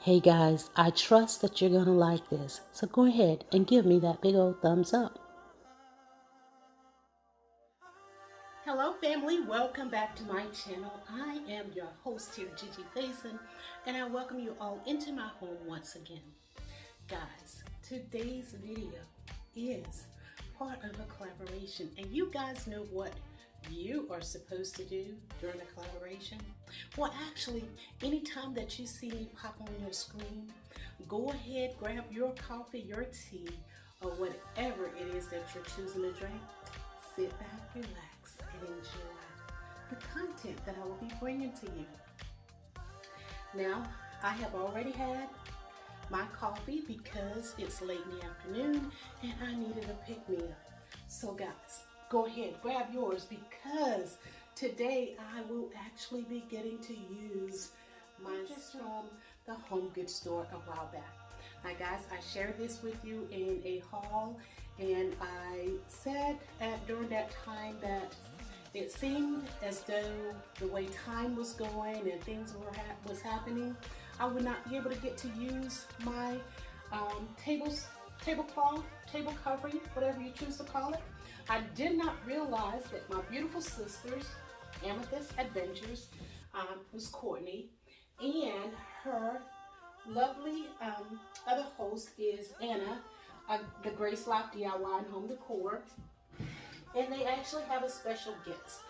Hey guys, I trust that you're going to like this, so go ahead and give me that big old thumbs up. Hello family, welcome back to my channel. I am your host here, Gigi Faison, and I welcome you all into my home once again. Guys, today's video is part of a collaboration, and you guys know what you are supposed to do during a collaboration? Well, actually, anytime that you see me pop on your screen, go ahead, grab your coffee, your tea, or whatever it is that you're choosing to drink. Sit back, relax, and enjoy the content that I will be bringing to you. Now, I have already had my coffee because it's late in the afternoon and I needed a pick-me-up. So guys, go ahead, grab yours because today I will actually be getting to use my just from the home goods store a while back. Now guys, I shared this with you in a haul, and I said during that time that it seemed as though the way time was going and things was happening, I would not be able to get to use my tablecloth, table covering, whatever you choose to call it. I did not realize that my beautiful sisters, Amethyst Adventures, was Courtney, and her lovely other host is Anna, the Grace Life DIY and Home Decor, and they actually have a special guest.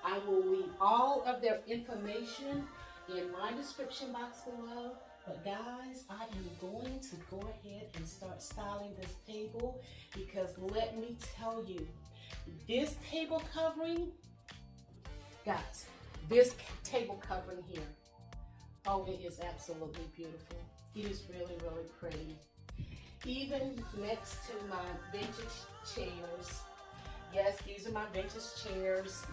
I will leave all of their information in my description box below. But guys, I am going to go ahead and start styling this table because let me tell you, this table covering, guys, this table covering here, oh, it is absolutely beautiful. It is really, really pretty. Even next to my vintage chairs. Yes, these are my vintage chairs.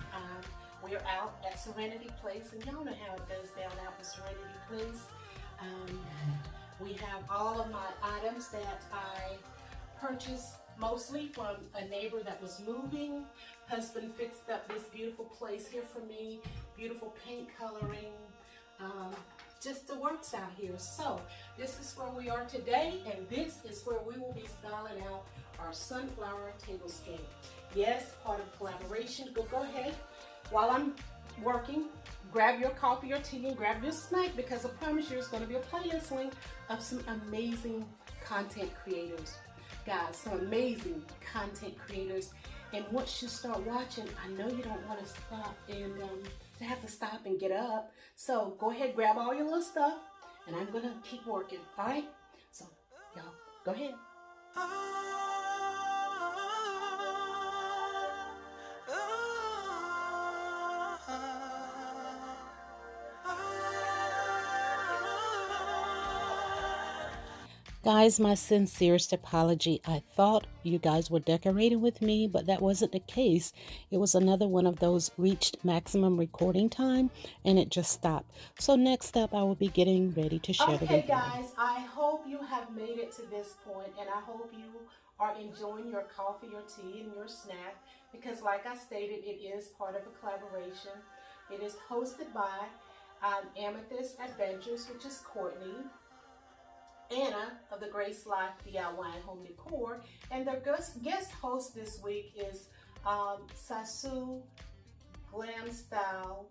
We're out at Serenity Place, and y'all know how it goes down out in Serenity Place. We have all of my items that I purchased mostly from a neighbor that was moving. Husband fixed up this beautiful place here for me. Beautiful paint coloring. Just the works out here. So this is where we are today, and this is where we will be styling out our sunflower tablescape. Yes, part of collaboration. Go ahead. While I'm working, grab your coffee or tea and grab your snack, because I promise you it's going to be a playlist link of some amazing content creators. Guys, some amazing content creators. And once you start watching, I know you don't want to stop and to have to stop and get up. So go ahead, grab all your little stuff, and I'm going to keep working. All right? So y'all, go ahead. Guys, my sincerest apology. I thought you guys were decorating with me, but that wasn't the case. It was another one of those reached maximum recording time, and it just stopped. So next up, I will be getting ready to share the review. Okay, guys, I hope you have made it to this point, and I hope you are enjoying your coffee, your tea, and your snack, because like I stated, it is part of a collaboration. It is hosted by Amethyst Adventures, which is Courtney, Anna of the Grace Life DIY and Home Decor, and their guest host this week is Sasu Glam Style,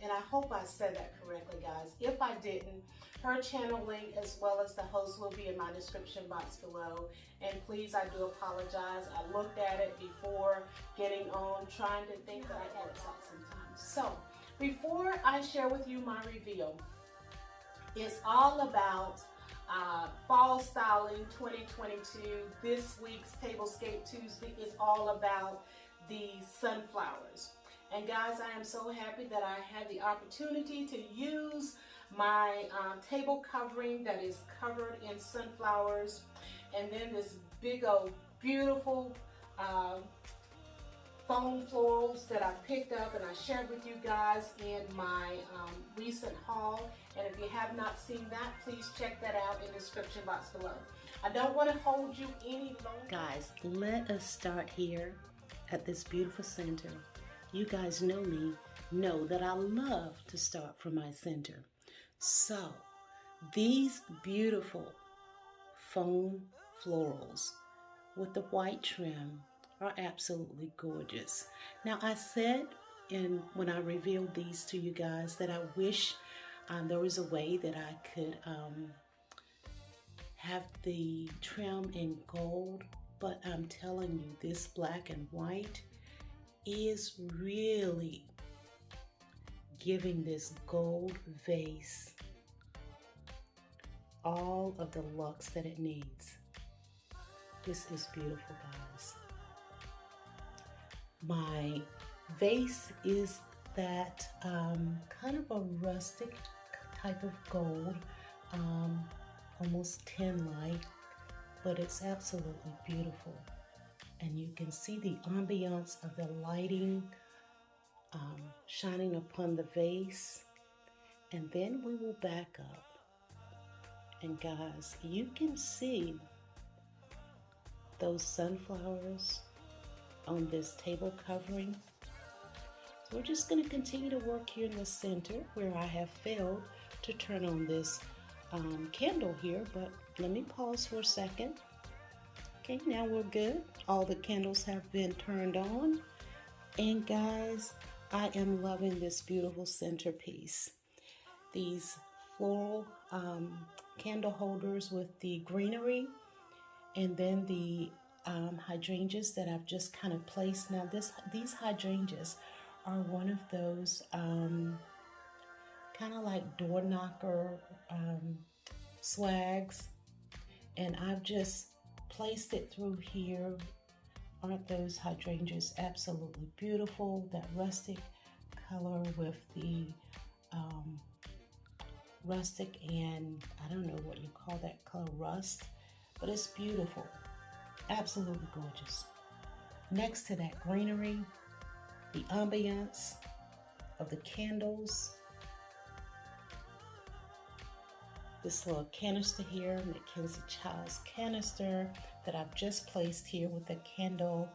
and I hope I said that correctly, guys. If I didn't, her channel link as well as the host will be in my description box below. And please, I do apologize. I looked at it before getting on, trying to think that I works out sometimes. So before I share with you my reveal, it's all about fall styling 2022. This week's Tablescape Tuesday is all about the sunflowers. And guys, I am so happy that I had the opportunity to use my table covering that is covered in sunflowers, and then this big old beautiful foam florals that I picked up and I shared with you guys in my recent haul. And if you have not seen that, please check that out in the description box below. I don't want to hold you any longer. Guys, let us start here at this beautiful center. You guys know me, know that I love to start from my center. So These beautiful foam florals with the white trim are absolutely gorgeous. Now I said when I revealed these to you guys that I wish there was a way that I could have the trim in gold, but I'm telling you, this black and white is really giving this gold vase all of the looks that it needs. This is beautiful, guys. My vase is that kind of a rustic type of gold, almost tin-like, but it's absolutely beautiful. And you can see the ambiance of the lighting shining upon the vase. And then we will back up. And guys, you can see those sunflowers on this table covering. So we're just going to continue to work here in the center where I have failed to turn on this candle here, but let me pause for a second. Okay, now we're good. All the candles have been turned on. And guys, I am loving this beautiful centerpiece. These floral candle holders with the greenery, and then the hydrangeas that I've just kind of placed. Now these hydrangeas are one of those kind of like door knocker swags, and I've just placed it through here. Aren't those hydrangeas absolutely beautiful? That rustic color with the rustic and I don't know what you call that color, rust, but it's beautiful, absolutely gorgeous. Next to that greenery, the ambiance of the candles, this little canister here, Mackenzie Child's canister that I've just placed here with a candle,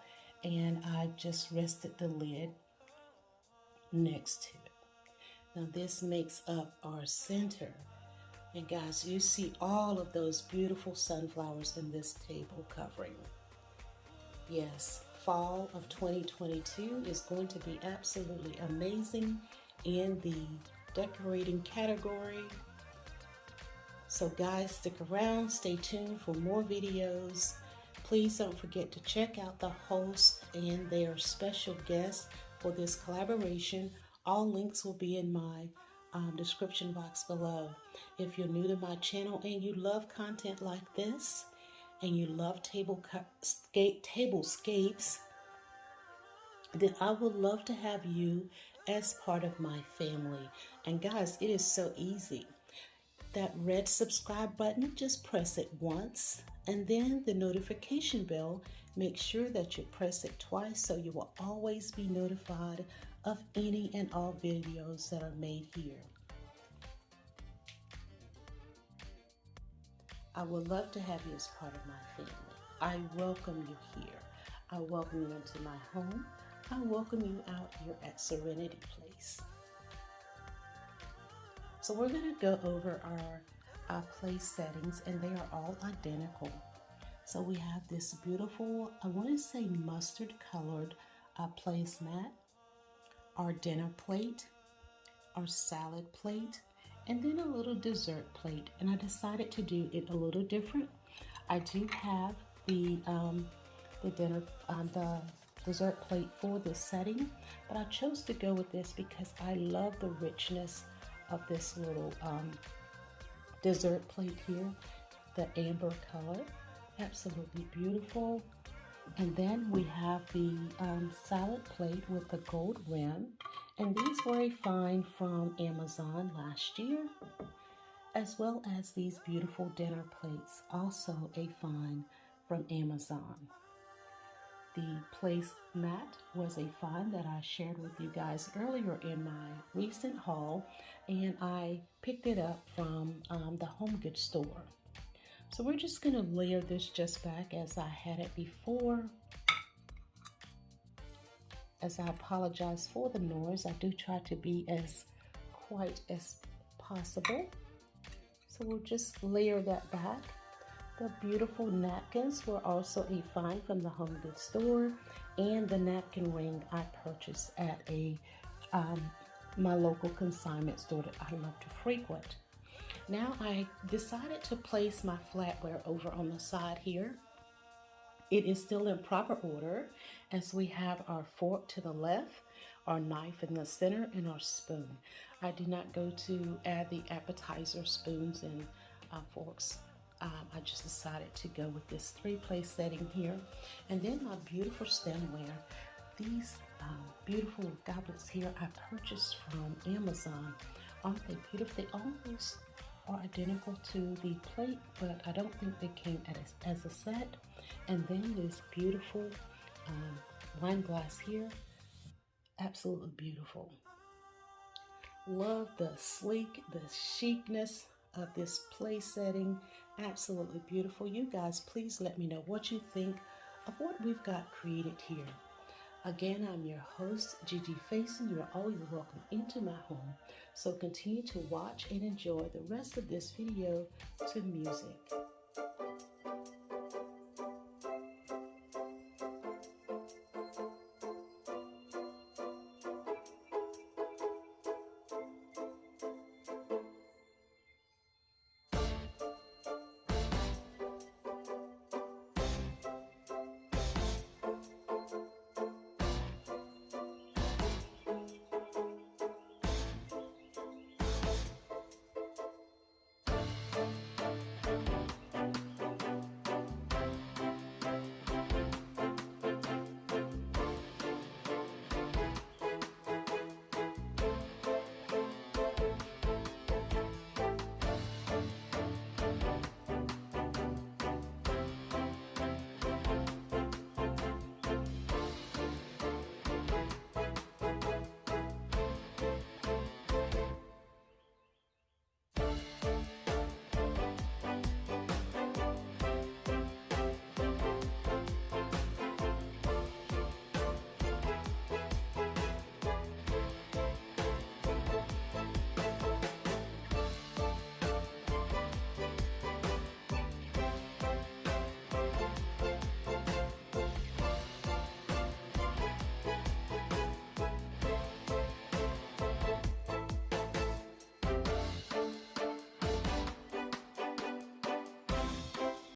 and I just rested the lid next to it. Now this makes up our center. And guys, you see all of those beautiful sunflowers in this table covering. Yes, fall of 2022 is going to be absolutely amazing in the decorating category. So guys, stick around, stay tuned for more videos. Please don't forget to check out the host and their special guests for this collaboration. All links will be in my description box below. If you're new to my channel and you love content like this, and you love tablescapes, then I would love to have you as part of my family. And guys, it is so easy. That red subscribe button, just press it once, and then the notification bell, make sure that you press it twice so you will always be notified of any and all videos that are made here. I would love to have you as part of my family. I welcome you here. I welcome you into my home. I welcome you out here at Serenity Place. So we're going to go over our place settings, and they are all identical. So we have this beautiful, I want to say mustard colored placemat, our dinner plate, our salad plate, and then a little dessert plate. And I decided to do it a little different. I do have the dessert plate for this setting, but I chose to go with this because I love the richness of this little dessert plate here, the amber color, absolutely beautiful. And then we have the salad plate with the gold rim, and these were a find from Amazon last year, as well as these beautiful dinner plates, also a find from Amazon. The placemat was a find that I shared with you guys earlier in my recent haul, and I picked it up from the home goods store. So we're just going to layer this just back as I had it before. As I apologize for the noise, I do try to be as quiet as possible. So we'll just layer that back. The beautiful napkins were also a find from the home goods store, and the napkin ring I purchased at my local consignment store that I love to frequent. Now I decided to place my flatware over on the side here. It is still in proper order as we have our fork to the left, our knife in the center, and our spoon. I did not go to add the appetizer spoons and forks. I just decided to go with this 3-place setting here. And then my beautiful stemware. These beautiful goblets here I purchased from Amazon. Aren't they beautiful? They almost are identical to the plate, but I don't think they came as a set. And then this beautiful wine glass here. Absolutely beautiful. Love the sleek, the chicness of this place setting. Absolutely beautiful. You guys, please let me know what you think of what we've got created here. Again, I'm your host, Gigi Faison. You're always welcome into my home. So continue to watch and enjoy the rest of this video to music.